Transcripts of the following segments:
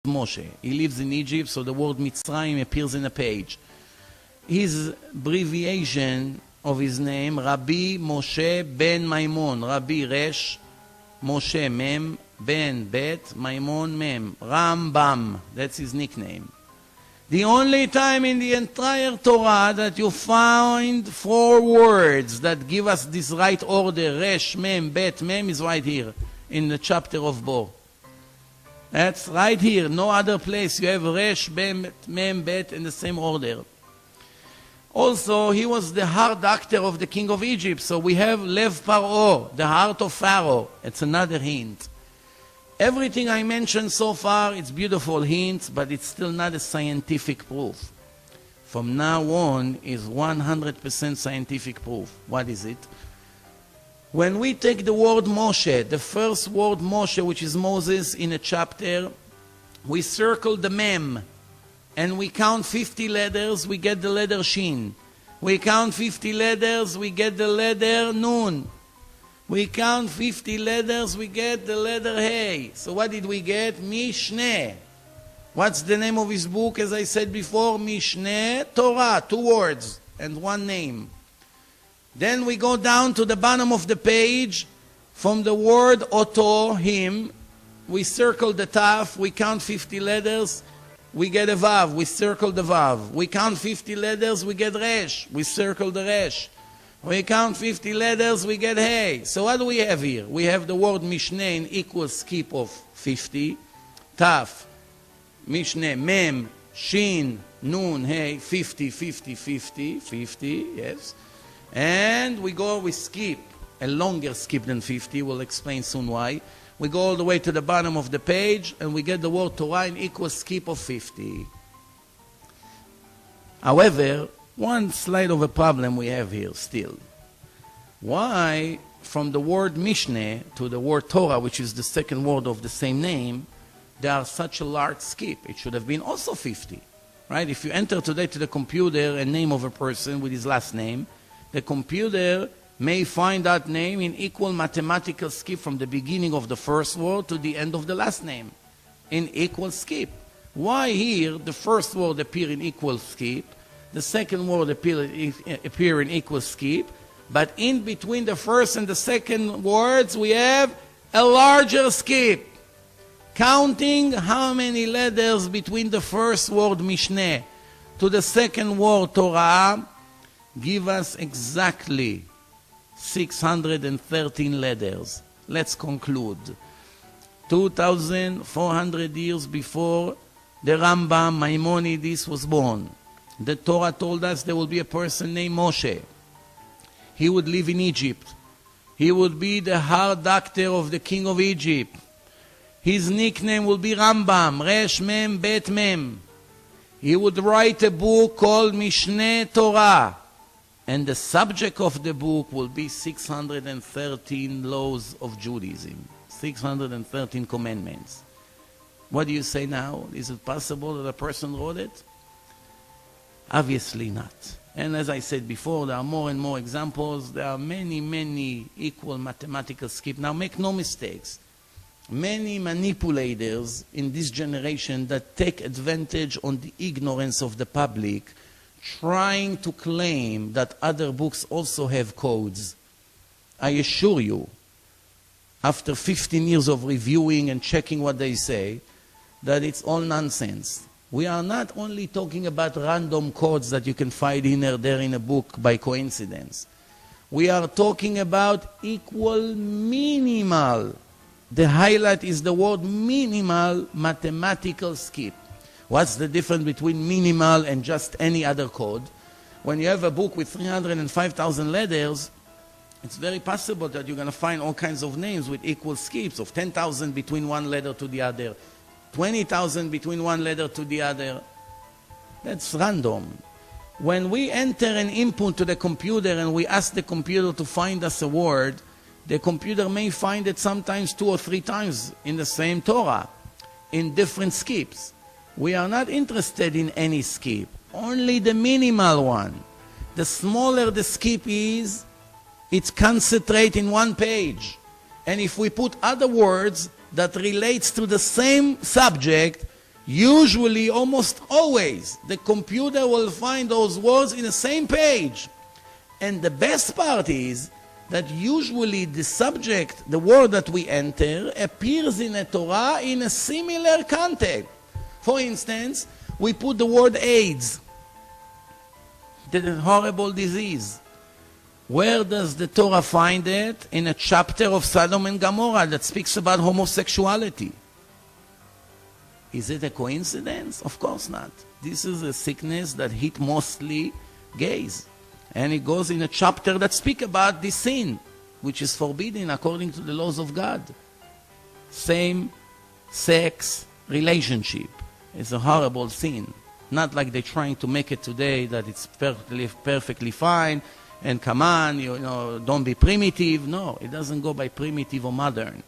Moshe. He lives in Egypt, so the word Mitzrayim appears in a page. His abbreviation of his name, Rabbi Moshe ben Maimon. Rabbi Resh, Moshe Mem, Ben Bet, Maimon Mem. Rambam, that's his nickname. The only time in the entire Torah that you find 4 words that give us this right order, Resh, Mem, Bet, Mem, is right here in the chapter of Bo. That's right here. No other place you have Resh, Mem, Bet in the same order. Also, he was the heart doctor of the king of Egypt. So we have Lev Paro, the heart of Pharaoh. It's another hint. Everything I mentioned so far, it's beautiful hints, but it's still not a scientific proof. From now on is 100% scientific proof. What is it? When we take the word Moshe, the first word Moshe, which is Moses in a chapter, we circle the Mem, and we count 50 letters, we get the letter Shin. We count 50 letters, we get the letter Nun. We count 50 letters, we get the letter Hey. So what did we get? Mishneh. What's the name of his book? As I said before, Mishneh Torah, 2 words and 1 name. Then we go down to the bottom of the page. From the word Oto, him, we circle the Taf, we count 50 letters, we get a Vav, we circle the Vav. We count 50 letters, we get Resh, we circle the Resh. We count 50 letters, we get Hey. So what do we have here? We have the word Mishneh in equal skip of 50. Taf, Mishneh, Mem, Shin, Nun, Hey, 50, 50, 50, 50, yes. And we skip, a longer skip than 50, we'll explain soon why. We go all the way to the bottom of the page, and we get the word Torah in equal skip of 50. However, one slight of a problem we have here still. Why, from the word Mishneh to the word Torah, which is the second word of the same name, there are such a large skip? It should have been also 50, right? If you enter today to the computer a name of a person with his last name, the computer may find that name in equal mathematical skip from the beginning of the first word to the end of the last name, in equal skip. Why here the first word appear in equal skip, the second word appear in equal skip, but in between the first and the second words we have a larger skip, counting how many letters between the first word Mishneh to the second word Torah give us exactly 613 letters. Let's conclude. 2,400 years before the Rambam Maimonides was born, the Torah told us there will be a person named Moshe. He would live in Egypt. He would be the heart doctor of the king of Egypt. His nickname will be Rambam, Resh Mem Bet Mem. He would write a book called Mishneh Torah. And the subject of the book will be 613 laws of Judaism, 613 commandments. What do you say now? Is it possible that a person wrote it? Obviously not. And as I said before, there are more and more examples. There are many, many equal mathematical skips. Now make no mistakes. Many manipulators in this generation that take advantage on the ignorance of the public, trying to claim that other books also have codes. I assure you, after 15 years of reviewing and checking what they say, that it's all nonsense. We are not only talking about random codes that you can find in or there in a book by coincidence. We are talking about equal minimal. The highlight is the word minimal mathematical skip. What's the difference between minimal and just any other code? When you have a book with 305,000 letters, it's very possible that you're going to find all kinds of names with equal skips of 10,000 between one letter to the other, 20,000 between one letter to the other. That's random. When we enter an input to the computer and we ask the computer to find us a word, the computer may find it sometimes 2 or 3 times in the same Torah, in different skips. We are not interested in any skip, only the minimal one. The smaller the skip is, it's concentrated in one page. And if we put other words that relates to the same subject, Usually, almost always, the computer will find those words in the same page. And the best part is that usually the subject, the word that we enter, appears in a Torah in a similar context. For instance, we put the word AIDS, the horrible disease. Where does the Torah find it? In a chapter of Sodom and Gomorrah that speaks about homosexuality. Is it a coincidence? Of course not. This is a sickness that hit mostly gays. And it goes in a chapter that speaks about this sin, which is forbidden according to the laws of God. Same-sex relationship is a horrible sin. Not like they're trying to make it today that it's perfectly fine, and come on, don't be primitive. No, it doesn't go by primitive or modern.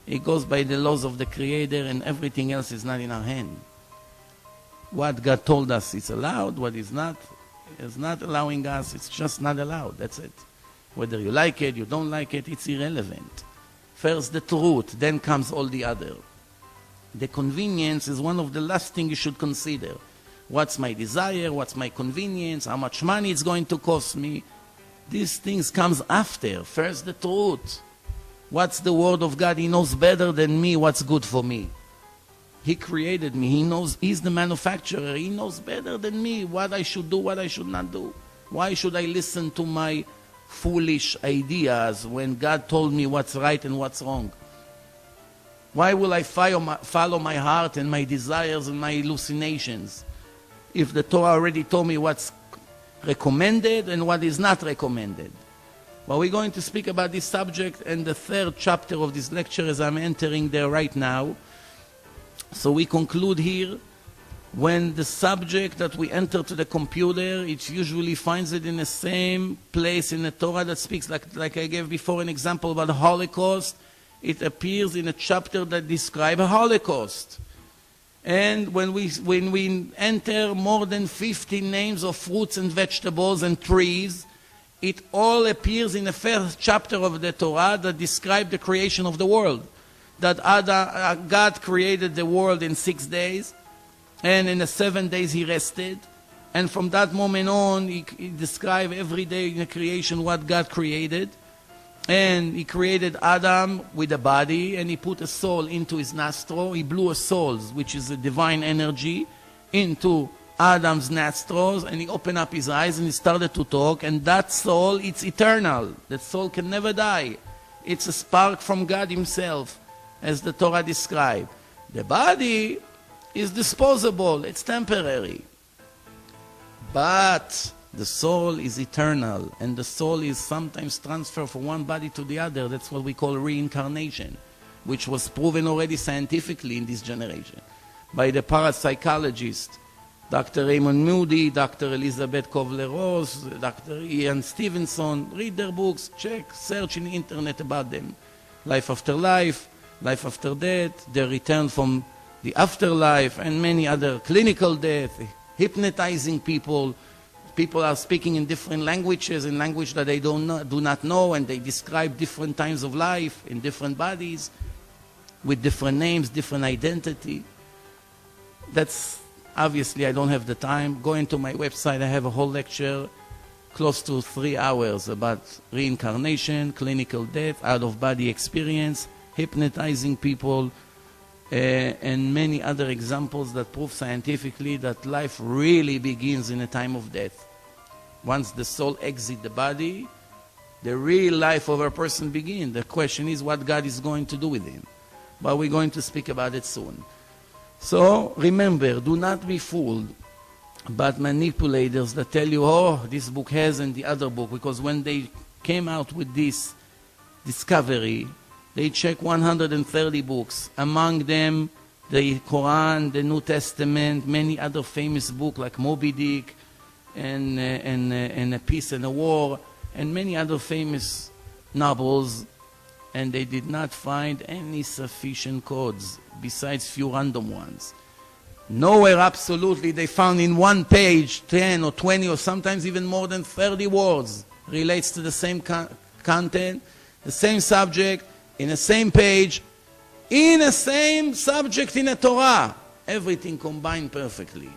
It goes by the laws of the Creator, and everything else is not in our hand. What God told us is allowed, what is not allowing us, it's just not allowed. That's it. Whether you like it, you don't like it, it's irrelevant. First the truth, then comes all the other. The convenience is one of the last things you should consider. What's my desire? What's my convenience? How much money it's going to cost me? These things comes after. First the truth. What's the word of God? He knows better than me what's good for me. He created me. He knows. He's the manufacturer. He knows better than me what I should do, what I should not do. Why should I listen to my foolish ideas when God told me what's right and what's wrong? Why will I follow my heart and my desires and my hallucinations if the Torah already told me what's recommended and what is not recommended? Well, we're going to speak about this subject in the third chapter of this lecture as I'm entering there right now. So we conclude here, when the subject that we enter to the computer, it usually finds it in the same place in the Torah that speaks, like I gave before an example about the Holocaust. It appears in a chapter that describes a Holocaust. And when we enter more than 50 names of fruits and vegetables and trees, it all appears in the first chapter of the Torah that describes the creation of the world. That God created the world in 6 days, and in the 7 days he rested. And from that moment on, he described every day in the creation what God created. And he created Adam with a body, and he put a soul into his nostril. He blew a soul, which is a divine energy, into Adam's nostrils, and he opened up his eyes and he started to talk. And that soul, it's eternal. That soul can never die. It's a spark from God himself, as the Torah describes. The body is disposable, it's temporary. But the soul is eternal, and the soul is sometimes transferred from one body to the other. That's what we call reincarnation, which was proven already scientifically in this generation by the parapsychologist Dr. Raymond Moody, Dr. Elizabeth Kovler-Ross, Dr. Ian Stevenson. Read their books, check, search in the internet about them. Life after life, life after death, the return from the afterlife, and many other, clinical death, hypnotizing people. People are speaking in different languages, in language that they do not know, and they describe different times of life in different bodies, with different names, different identity. That's, obviously I don't have the time. Go into my website, I have a whole lecture, close to 3 hours, about reincarnation, clinical death, out-of-body experience, hypnotizing people, and many other examples that prove scientifically that life really begins in a time of death. Once the soul exits the body, the real life of a person begins. The question is what God is going to do with him. But we're going to speak about it soon. So remember, do not be fooled by manipulators that tell you, oh, this book has and the other book, because when they came out with this discovery, they checked 130 books, among them the Quran, the New Testament, many other famous books like Moby Dick and A Peace and a War, and many other famous novels, and they did not find any sufficient codes besides few random ones. Nowhere absolutely they found in one page 10 or 20 or sometimes even more than 30 words relates to the same content, the same subject, in the same page, in the same subject in the Torah. Everything combined perfectly.